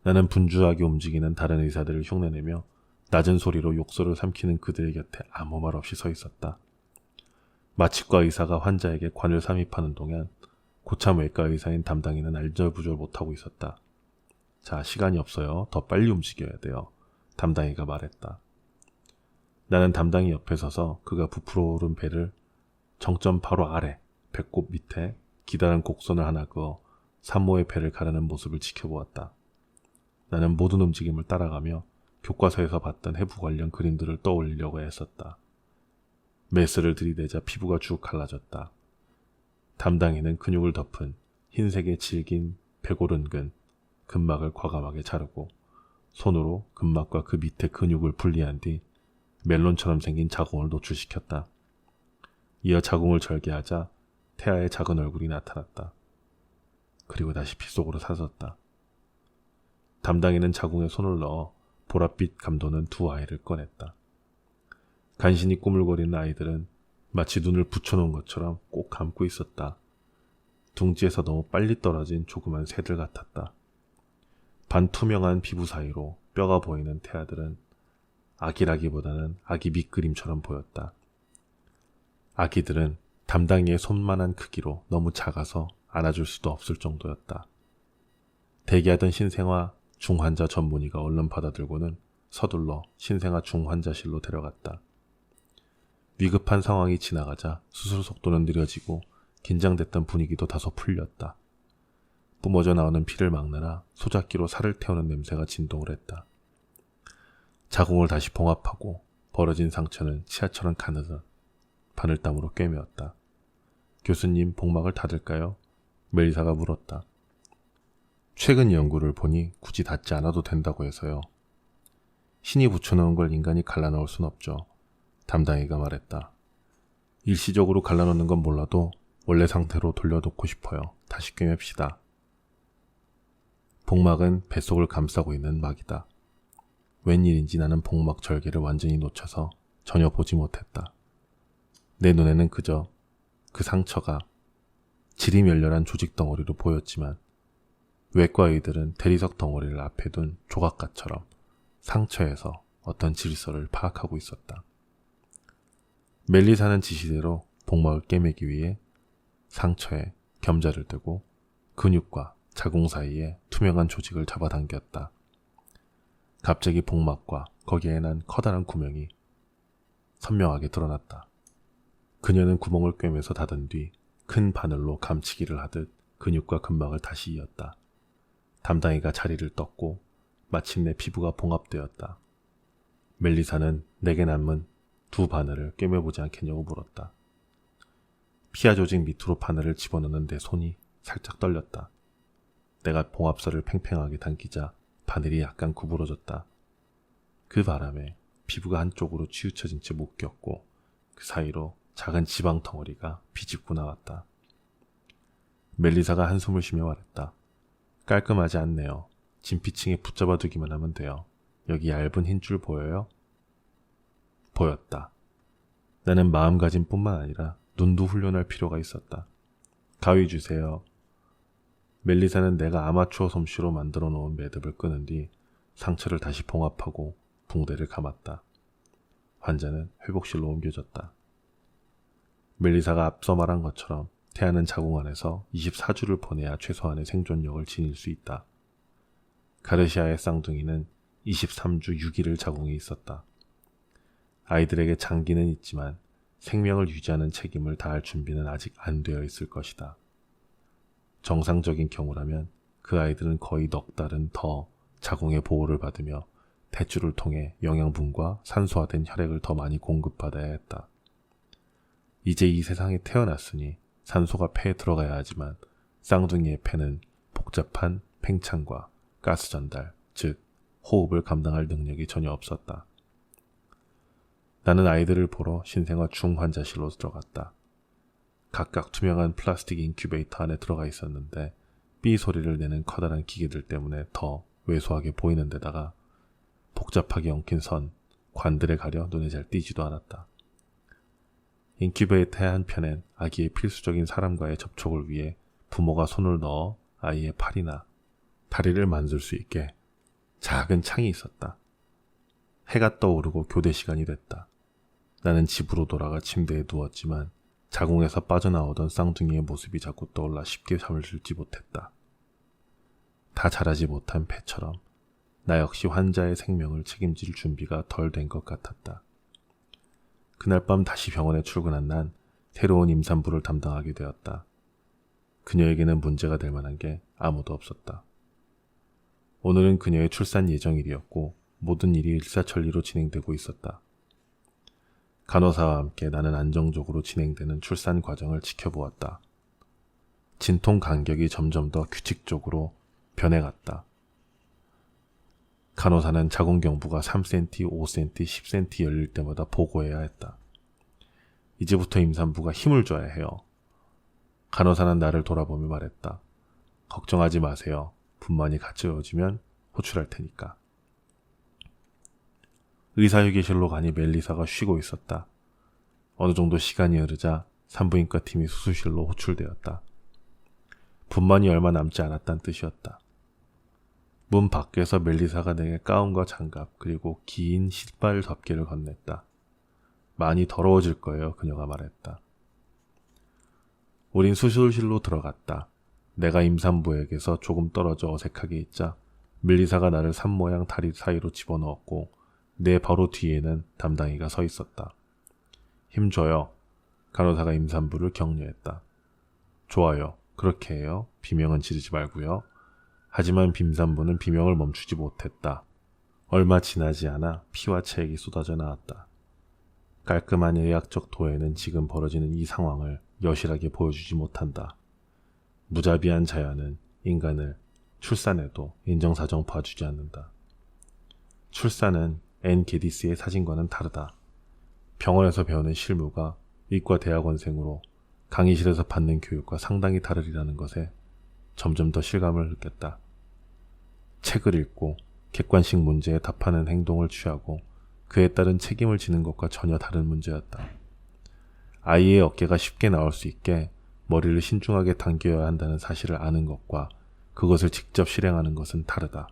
나는 분주하게 움직이는 다른 의사들을 흉내내며 낮은 소리로 욕설을 삼키는 그들의 곁에 아무 말 없이 서 있었다. 마취과 의사가 환자에게 관을 삽입하는 동안 고참 외과 의사인 담당이는 알절부절 못하고 있었다. 자, 시간이 없어요. 더 빨리 움직여야 돼요. 담당이가 말했다. 나는 담당이 옆에 서서 그가 부풀어 오른 배를 정점 바로 아래 배꼽 밑에 기다란 곡선을 하나 그어 산모의 배를 가르는 모습을 지켜보았다. 나는 모든 움직임을 따라가며 교과서에서 봤던 해부 관련 그림들을 떠올리려고 애썼다. 메스를 들이대자 피부가 쭉 갈라졌다. 담당이는 근육을 덮은 흰색의 질긴 배고른근 근막을 과감하게 자르고 손으로 근막과 그 밑에 근육을 분리한 뒤 멜론처럼 생긴 자궁을 노출시켰다. 이어 자궁을 절개하자 태아의 작은 얼굴이 나타났다. 그리고 다시 피 속으로 사라졌다. 담당이는 자궁에 손을 넣어 보랏빛 감도는 두 아이를 꺼냈다. 간신히 꾸물거리는 아이들은 마치 눈을 붙여놓은 것처럼 꼭 감고 있었다. 둥지에서 너무 빨리 떨어진 조그만 새들 같았다. 반투명한 피부 사이로 뼈가 보이는 태아들은 아기라기보다는 아기 밑그림처럼 보였다. 아기들은 담당이의 손만한 크기로 너무 작아서 안아줄 수도 없을 정도였다. 대기하던 신생아 중환자 전문의가 얼른 받아들고는 서둘러 신생아 중환자실로 데려갔다. 위급한 상황이 지나가자 수술 속도는 느려지고 긴장됐던 분위기도 다소 풀렸다. 뿜어져 나오는 피를 막느라 소작기로 살을 태우는 냄새가 진동을 했다. 자궁을 다시 봉합하고 벌어진 상처는 치아처럼 가느듯 바늘땀으로 꿰매었다. 교수님, 복막을 닫을까요? 멜리사가 물었다. 최근 연구를 보니 굳이 닫지 않아도 된다고 해서요. 신이 붙여놓은 걸 인간이 갈라놓을 순 없죠. 담당이가 말했다. 일시적으로 갈라놓는 건 몰라도 원래 상태로 돌려놓고 싶어요. 다시 꿰맵시다. 복막은 뱃속을 감싸고 있는 막이다. 웬일인지 나는 복막 절개를 완전히 놓쳐서 전혀 보지 못했다. 내 눈에는 그저 그 상처가 질이 멸렬한 조직 덩어리로 보였지만 외과의들은 대리석 덩어리를 앞에 둔 조각가처럼 상처에서 어떤 질서를 파악하고 있었다. 멜리사는 지시대로 복막을 꿰매기 위해 상처에 겸자를 대고 근육과 자궁 사이에 투명한 조직을 잡아당겼다. 갑자기 복막과 거기에 난 커다란 구멍이 선명하게 드러났다. 그녀는 구멍을 꿰매서 닫은 뒤 큰 바늘로 감치기를 하듯 근육과 근막을 다시 이었다. 담당이가 자리를 떴고 마침내 피부가 봉합되었다. 멜리사는 내게 남은 두 바늘을 꿰매보지 않겠냐고 물었다. 피하 조직 밑으로 바늘을 집어넣는 내 손이 살짝 떨렸다. 내가 봉합살을 팽팽하게 당기자 바늘이 약간 구부러졌다. 그 바람에 피부가 한쪽으로 치우쳐진 채 묶였고 그 사이로 작은 지방 덩어리가 비집고 나왔다. 멜리사가 한숨을 쉬며 말했다. 깔끔하지 않네요. 진피층에 붙잡아 두기만 하면 돼요. 여기 얇은 흰 줄 보여요? 보였다. 나는 마음가짐뿐만 아니라 눈도 훈련할 필요가 있었다. 가위 주세요. 멜리사는 내가 아마추어 솜씨로 만들어 놓은 매듭을 끄는 뒤 상처를 다시 봉합하고 붕대를 감았다. 환자는 회복실로 옮겨졌다. 멜리사가 앞서 말한 것처럼 태아는 자궁 안에서 24주를 보내야 최소한의 생존력을 지닐 수 있다. 가르시아의 쌍둥이는 23주 6일을 자궁에 있었다. 아이들에게 장기는 있지만 생명을 유지하는 책임을 다할 준비는 아직 안 되어 있을 것이다. 정상적인 경우라면 그 아이들은 거의 넉 달은 더 자궁의 보호를 받으며 탯줄을 통해 영양분과 산소화된 혈액을 더 많이 공급받아야 했다. 이제 이 세상에 태어났으니 산소가 폐에 들어가야 하지만 쌍둥이의 폐는 복잡한 팽창과 가스 전달, 즉 호흡을 감당할 능력이 전혀 없었다. 나는 아이들을 보러 신생아 중환자실로 들어갔다. 각각 투명한 플라스틱 인큐베이터 안에 들어가 있었는데 삐 소리를 내는 커다란 기계들 때문에 더 왜소하게 보이는 데다가 복잡하게 엉킨 선, 관들에 가려 눈에 잘 띄지도 않았다. 인큐베이터의 한편엔 아기의 필수적인 사람과의 접촉을 위해 부모가 손을 넣어 아이의 팔이나 다리를 만질 수 있게 작은 창이 있었다. 해가 떠오르고 교대 시간이 됐다. 나는 집으로 돌아가 침대에 누웠지만 자궁에서 빠져나오던 쌍둥이의 모습이 자꾸 떠올라 쉽게 잠을 들지 못했다. 다 자라지 못한 폐처럼 나 역시 환자의 생명을 책임질 준비가 덜 된 것 같았다. 그날 밤 다시 병원에 출근한 난 새로운 임산부를 담당하게 되었다. 그녀에게는 문제가 될 만한 게 아무도 없었다. 오늘은 그녀의 출산 예정일이었고 모든 일이 일사천리로 진행되고 있었다. 간호사와 함께 나는 안정적으로 진행되는 출산 과정을 지켜보았다. 진통 간격이 점점 더 규칙적으로 변해갔다. 간호사는 자궁경부가 3cm, 5cm, 10cm 열릴 때마다 보고해야 했다. 이제부터 임산부가 힘을 줘야 해요. 간호사는 나를 돌아보며 말했다. 걱정하지 마세요. 분만이 가까워지면 호출할 테니까. 의사휴게실로 가니 멜리사가 쉬고 있었다. 어느 정도 시간이 흐르자 산부인과 팀이 수술실로 호출되었다. 분만이 얼마 남지 않았다는 뜻이었다. 문 밖에서 멜리사가 내게 가운과 장갑 그리고 긴 신발 덮개를 건넸다. 많이 더러워질 거예요, 그녀가 말했다. 우린 수술실로 들어갔다. 내가 임산부에게서 조금 떨어져 어색하게 있자 멜리사가 나를 산모양 다리 사이로 집어넣었고 내 바로 뒤에는 담당이가 서 있었다. 힘줘요. 간호사가 임산부를 격려했다. 좋아요. 그렇게 해요. 비명은 지르지 말고요. 하지만 임산부는 비명을 멈추지 못했다. 얼마 지나지 않아 피와 체액이 쏟아져 나왔다. 깔끔한 의학적 도해는 지금 벌어지는 이 상황을 여실하게 보여주지 못한다. 무자비한 자연은 인간을 출산에도 인정사정 봐주지 않는다. 출산은 앤 게디스의 사진과는 다르다. 병원에서 배우는 실무가 의과 대학원생으로 강의실에서 받는 교육과 상당히 다르리라는 것에 점점 더 실감을 느꼈다. 책을 읽고 객관식 문제에 답하는 행동을 취하고 그에 따른 책임을 지는 것과 전혀 다른 문제였다. 아이의 어깨가 쉽게 나올 수 있게 머리를 신중하게 당겨야 한다는 사실을 아는 것과 그것을 직접 실행하는 것은 다르다.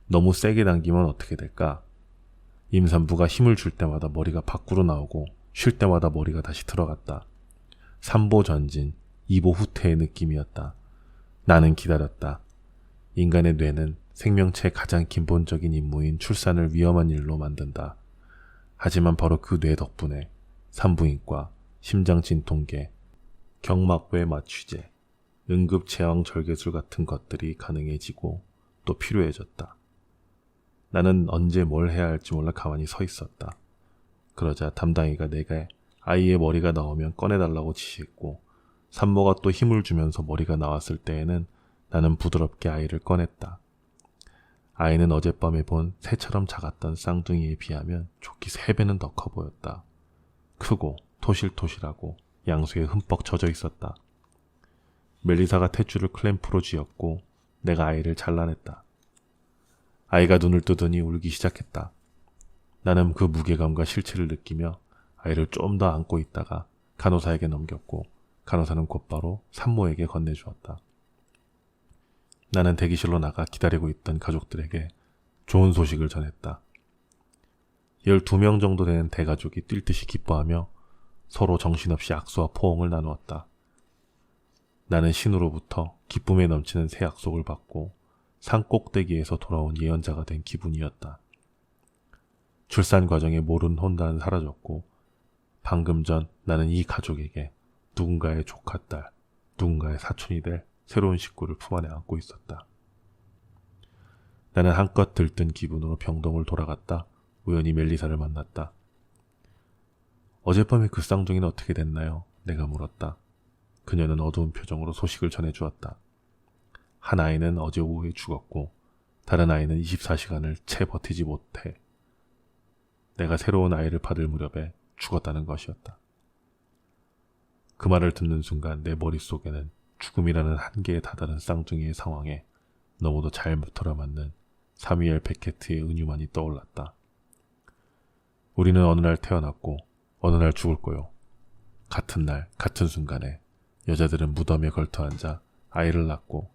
너무 세게 당기면 어떻게 될까? 임산부가 힘을 줄 때마다 머리가 밖으로 나오고 쉴 때마다 머리가 다시 들어갔다. 3보 전진, 2보 후퇴의 느낌이었다. 나는 기다렸다. 인간의 뇌는 생명체의 가장 기본적인 임무인 출산을 위험한 일로 만든다. 하지만 바로 그 뇌 덕분에 산부인과, 심장진통계, 경막외 마취제, 응급제왕절개술 같은 것들이 가능해지고 또 필요해졌다. 나는 언제 뭘 해야 할지 몰라 가만히 서 있었다. 그러자 담당이가 내게 아이의 머리가 나오면 꺼내달라고 지시했고 산모가 또 힘을 주면서 머리가 나왔을 때에는 나는 부드럽게 아이를 꺼냈다. 아이는 어젯밤에 본 새처럼 작았던 쌍둥이에 비하면 좋기 3배는 더 커 보였다. 크고 토실토실하고 양수에 흠뻑 젖어 있었다. 멜리사가 탯줄을 클램프로 쥐었고 내가 아이를 잘라냈다. 아이가 눈을 뜨더니 울기 시작했다. 나는 그 무게감과 실체를 느끼며 아이를 좀 더 안고 있다가 간호사에게 넘겼고 간호사는 곧바로 산모에게 건네주었다. 나는 대기실로 나가 기다리고 있던 가족들에게 좋은 소식을 전했다. 12명 정도 되는 대가족이 뛸 듯이 기뻐하며 서로 정신없이 악수와 포옹을 나누었다. 나는 신우로부터 기쁨에 넘치는 새 약속을 받고 산 꼭대기에서 돌아온 예언자가 된 기분이었다. 출산 과정의 모든 혼란은 사라졌고 방금 전 나는 이 가족에게 누군가의 조카딸, 누군가의 사촌이 될 새로운 식구를 품 안에 안고 있었다. 나는 한껏 들뜬 기분으로 병동을 돌아갔다. 우연히 멜리사를 만났다. 어젯밤에 그 쌍둥이는 어떻게 됐나요? 내가 물었다. 그녀는 어두운 표정으로 소식을 전해주었다. 한 아이는 어제 오후에 죽었고 다른 아이는 24시간을 채 버티지 못해 내가 새로운 아이를 받을 무렵에 죽었다는 것이었다. 그 말을 듣는 순간 내 머릿속에는 죽음이라는 한계에 다다른 쌍둥이의 상황에 너무도 잘 들어맞는 사뮤엘 베케트의 은유만이 떠올랐다. 우리는 어느 날 태어났고 어느 날 죽을 거요. 같은 날, 같은 순간에 여자들은 무덤에 걸터앉아 아이를 낳고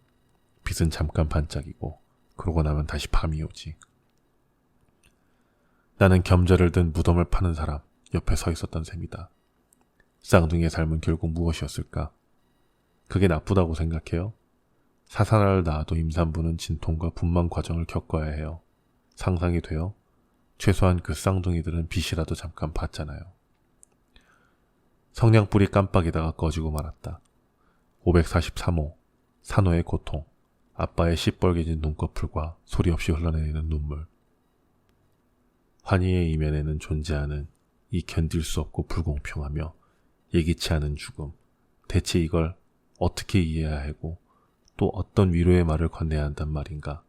빛은 잠깐 반짝이고 그러고 나면 다시 밤이 오지. 나는 겸자를 든 무덤을 파는 사람 옆에 서 있었던 셈이다. 쌍둥이의 삶은 결국 무엇이었을까? 그게 나쁘다고 생각해요? 사살을 낳아도 임산부는 진통과 분만 과정을 겪어야 해요. 상상이 돼요? 최소한 그 쌍둥이들은 빛이라도 잠깐 봤잖아요. 성냥불이 깜빡이다가 꺼지고 말았다. 543호, 산호의 고통, 아빠의 시뻘개진 눈꺼풀과 소리 없이 흘러내리는 눈물. 환희의 이면에는 존재하는 이 견딜 수 없고 불공평하며 예기치 않은 죽음. 대체 이걸 어떻게 이해해야 하고 또 어떤 위로의 말을 건네야 한단 말인가?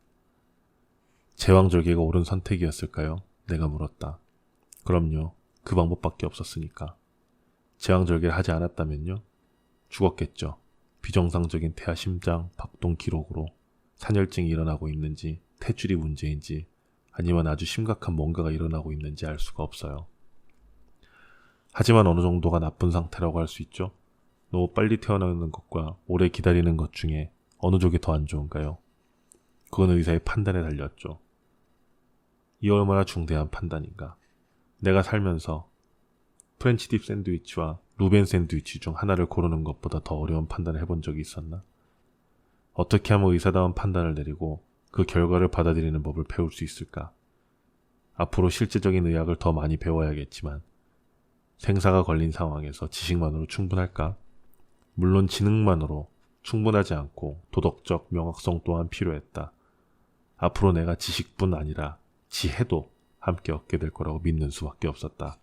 제왕절개가 옳은 선택이었을까요? 내가 물었다. 그럼요. 그 방법밖에 없었으니까. 제왕절개를 하지 않았다면요? 죽었겠죠. 비정상적인 태아 심장 박동 기록으로 산혈증이 일어나고 있는지 탯줄이 문제인지 아니면 아주 심각한 뭔가가 일어나고 있는지 알 수가 없어요. 하지만 어느 정도가 나쁜 상태라고 할 수 있죠. 너무 빨리 태어나는 것과 오래 기다리는 것 중에 어느 쪽이 더 안 좋은가요? 그건 의사의 판단에 달렸죠. 이 얼마나 중대한 판단인가. 내가 살면서 프렌치딥 샌드위치와 루벤 샌드위치 중 하나를 고르는 것보다 더 어려운 판단을 해본 적이 있었나? 어떻게 하면 의사다운 판단을 내리고 그 결과를 받아들이는 법을 배울 수 있을까? 앞으로 실제적인 의학을 더 많이 배워야겠지만 생사가 걸린 상황에서 지식만으로 충분할까? 물론 지능만으로 충분하지 않고 도덕적 명확성 또한 필요했다. 앞으로 내가 지식뿐 아니라 지혜도 함께 얻게 될 거라고 믿는 수밖에 없었다.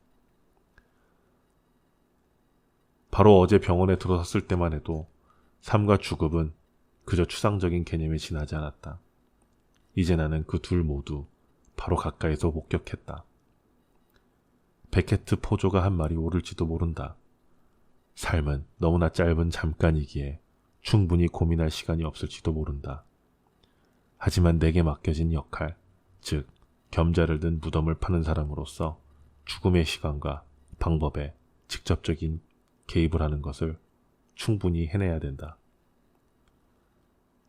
바로 어제 병원에 들어섰을 때만 해도 삶과 죽음은 그저 추상적인 개념에 지나지 않았다. 이제 나는 그 둘 모두 바로 가까이서 목격했다. 베케트 포조가 한 말이 옳을지도 모른다. 삶은 너무나 짧은 잠깐이기에 충분히 고민할 시간이 없을지도 모른다. 하지만 내게 맡겨진 역할, 즉 겸자를 든 무덤을 파는 사람으로서 죽음의 시간과 방법에 직접적인 개입을 하는 것을 충분히 해내야 된다.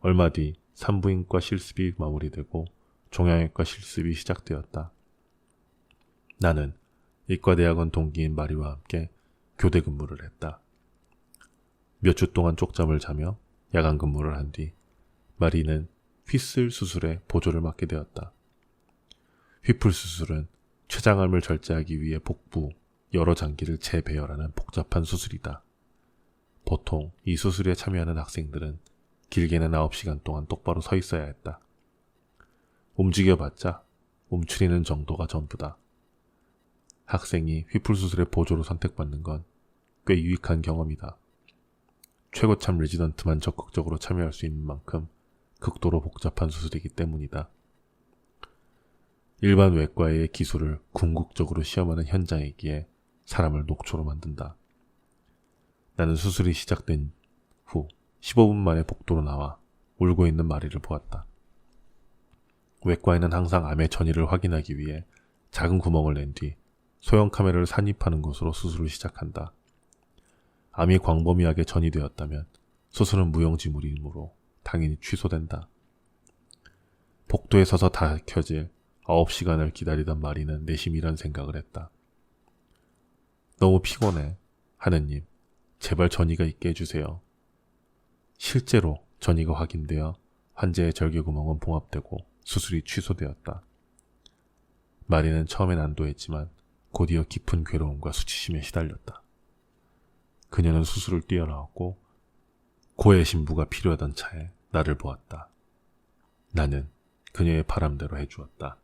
얼마 뒤 산부인과 실습이 마무리되고 종양외과 실습이 시작되었다. 나는 의과대학원 동기인 마리와 함께 교대 근무를 했다. 몇 주 동안 쪽잠을 자며 야간 근무를 한 뒤 마리는 휘슬 수술에 보조를 맡게 되었다. 휘플 수술은 췌장암을 절제하기 위해 복부 여러 장기를 재배열하는 복잡한 수술이다. 보통 이 수술에 참여하는 학생들은 길게는 9시간 동안 똑바로 서 있어야 했다. 움직여봤자 움츠리는 정도가 전부다. 학생이 휘플 수술의 보조로 선택받는 건 꽤 유익한 경험이다. 최고참 레지던트만 적극적으로 참여할 수 있는 만큼 극도로 복잡한 수술이기 때문이다. 일반 외과의 기술을 궁극적으로 시험하는 현장이기에 사람을 녹초로 만든다. 나는 수술이 시작된 후 15분 만에 복도로 나와 울고 있는 마리를 보았다. 외과에는 항상 암의 전이를 확인하기 위해 작은 구멍을 낸 뒤 소형 카메라를 산입하는 것으로 수술을 시작한다. 암이 광범위하게 전이되었다면 수술은 무용지물이므로 당연히 취소된다. 복도에 서서 다 켜질 9시간을 기다리던 마리는 내심 이런 생각을 했다. 너무 피곤해. 하느님, 제발 전이가 있게 해주세요. 실제로 전이가 확인되어 환자의 절개구멍은 봉합되고 수술이 취소되었다. 마리는 처음엔 안도했지만 곧이어 깊은 괴로움과 수치심에 시달렸다. 그녀는 수술을 뛰어나왔고 고해 신부가 필요하던 차에 나를 보았다. 나는 그녀의 바람대로 해주었다.